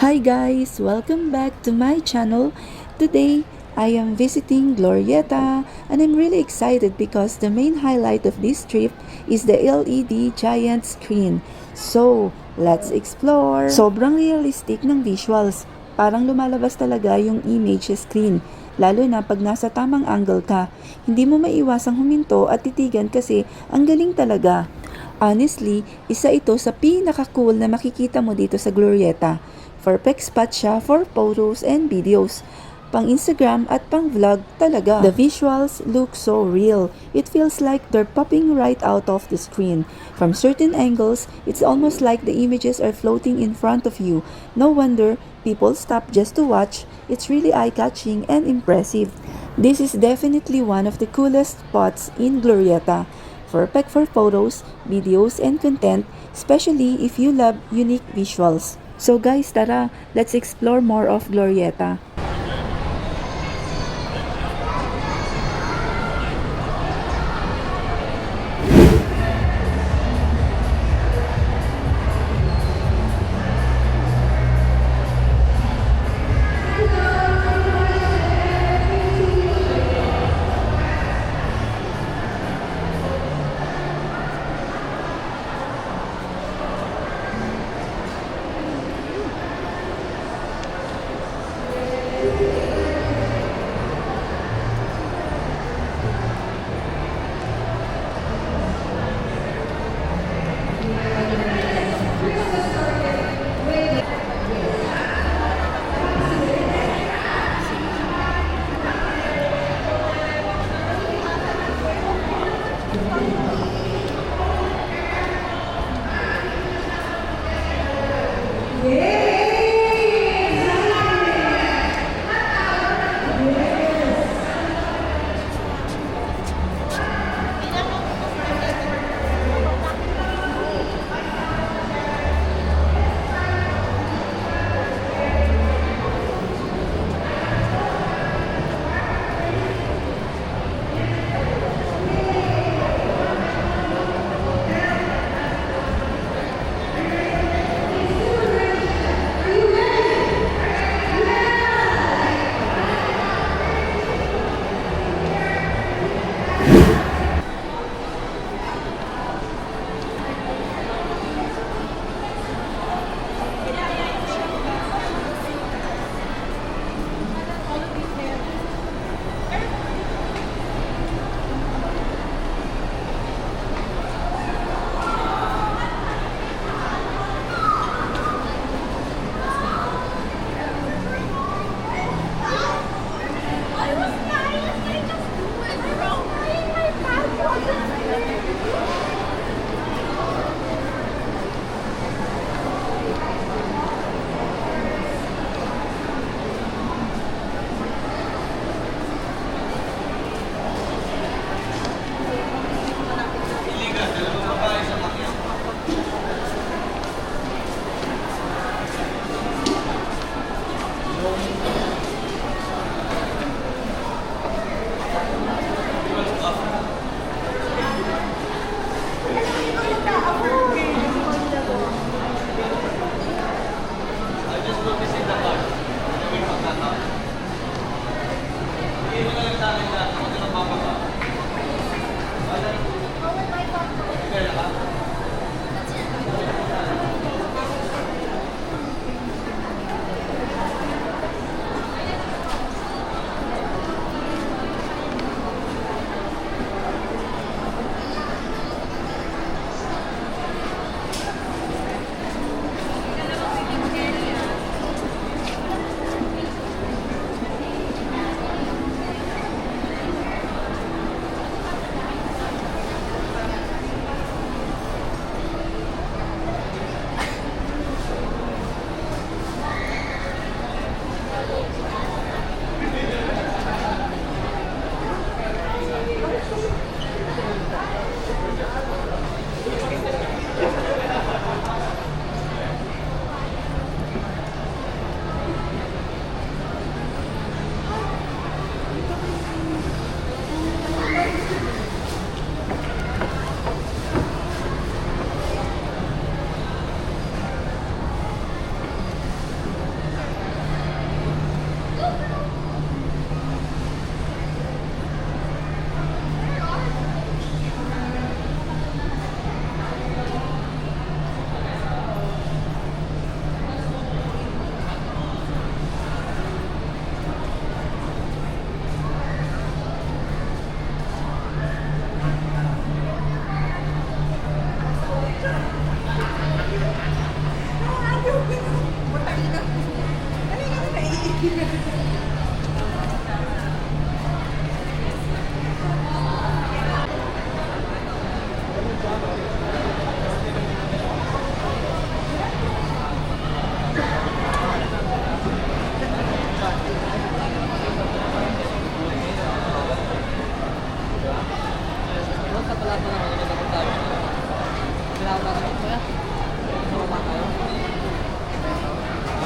Hi guys! Welcome back to my channel. Today, I am visiting Glorieta and I'm really excited because the main highlight of this trip is the LED giant screen. So, let's explore! Sobrang realistic ng visuals. Parang lumalabas talaga yung image sa screen. Lalo na pag nasa tamang angle ka. Hindi mo maiwasang huminto at titigan kasi ang galing talaga. Honestly, isa ito sa pinaka-cool na makikita mo dito sa Glorieta. Perfect spot siya for photos and videos. Pang Instagram at pang vlog talaga. The visuals look so real. It feels like they're popping right out of the screen. From certain angles, it's almost like the images are floating in front of you. No wonder people stop just to watch. It's really eye-catching and impressive. This is definitely one of the coolest spots in Glorieta. Perfect for photos, videos, and content, especially if you love unique visuals. So guys, tara, let's explore more of Glorieta.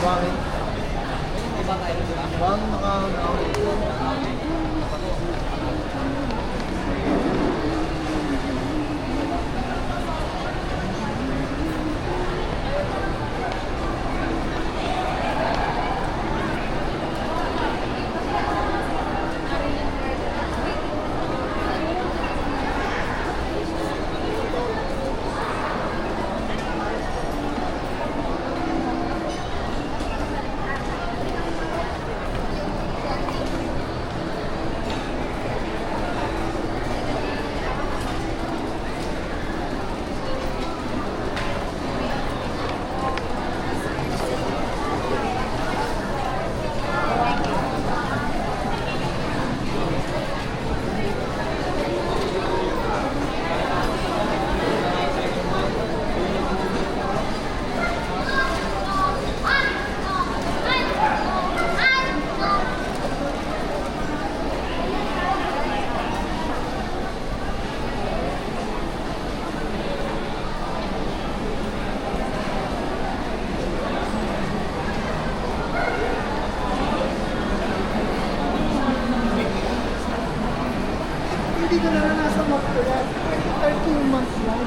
Bakit? Bang naka... Hindi ko naranasan mag-collab. 13 months lang.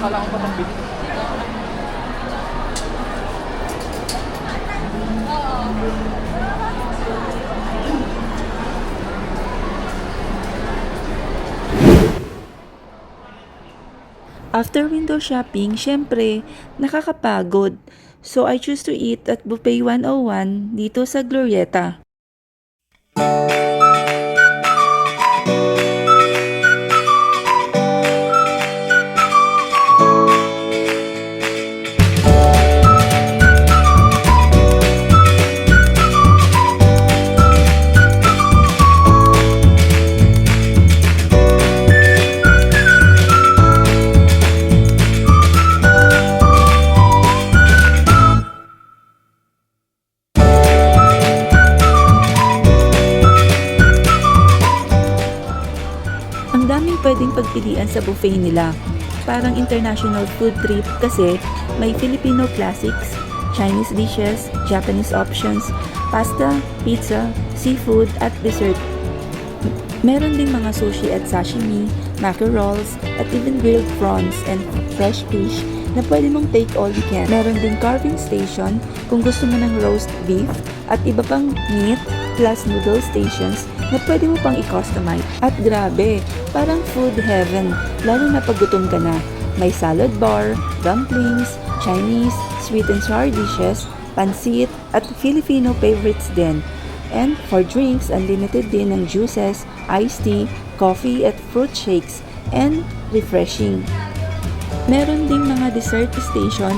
Akala ko pa magbili. After window shopping, syempre, nakakapagod. So I choose to eat at Buffet 101 dito sa Glorieta. Ang daming pwedeng pagpilian sa buffet nila. Parang international food trip kasi may Filipino classics, Chinese dishes, Japanese options, pasta, pizza, seafood at dessert. Meron ding mga sushi at sashimi, mackerels, at even grilled prawns and fresh fish na pwede mong take all you can. Meron ding carving station kung gusto mo ng roast beef at iba pang meat plus noodle stations na pwede mo pang i-customize. At grabe, parang food heaven, lalo na pag gutom ka na. May salad bar, dumplings, Chinese, sweet and sour dishes, pansit, at Filipino favorites din. And for drinks, unlimited din ng juices, iced tea, coffee at fruit shakes, and refreshing. Meron ding mga dessert station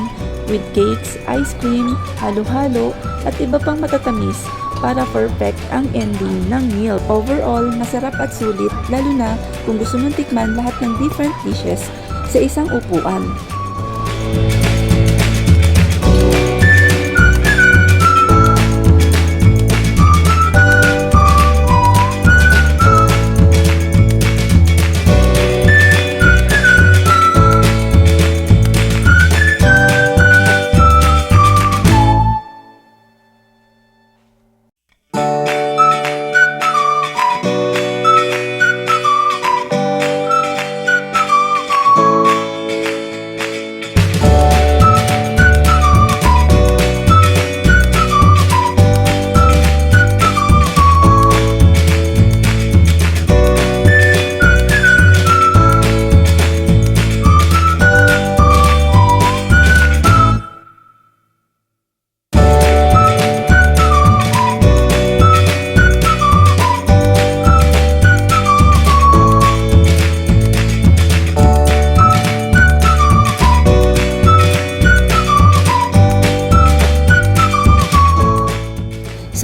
with cakes, ice cream, halo-halo, at iba pang matatamis para perfect ang ending ng meal. Overall, masarap at sulit, lalo na kung gusto mong tikman lahat ng different dishes sa isang upuan.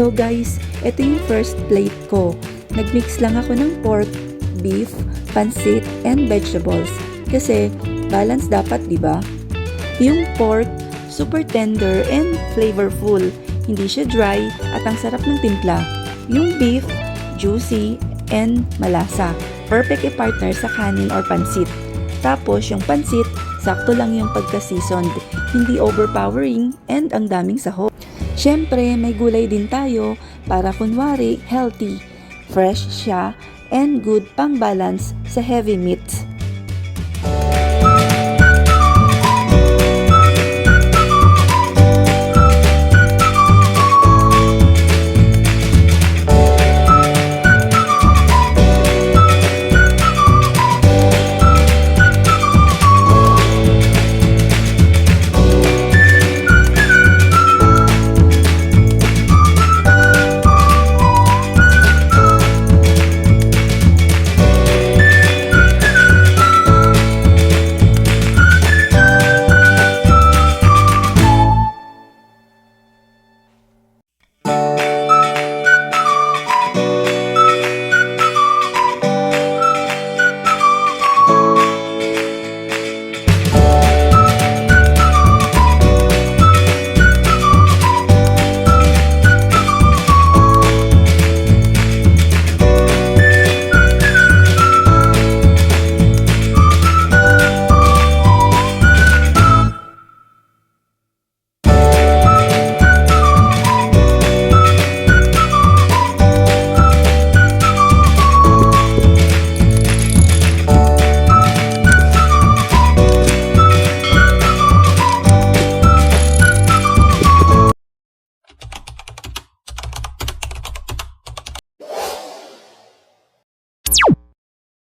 So guys, ito yung first plate ko. Nagmix lang ako ng pork, beef, pansit, and vegetables. Kasi balance dapat, di ba? Yung pork, super tender and flavorful. Hindi siya dry at ang sarap ng timpla. Yung beef, juicy and malasa. Perfect i-partner sa kanin or pansit. Tapos yung pansit, sakto lang yung pagka-seasoned. Hindi overpowering and ang daming sahog. Siyempre, may gulay din tayo para kunwari healthy, fresh siya, and good pang balance sa heavy meats.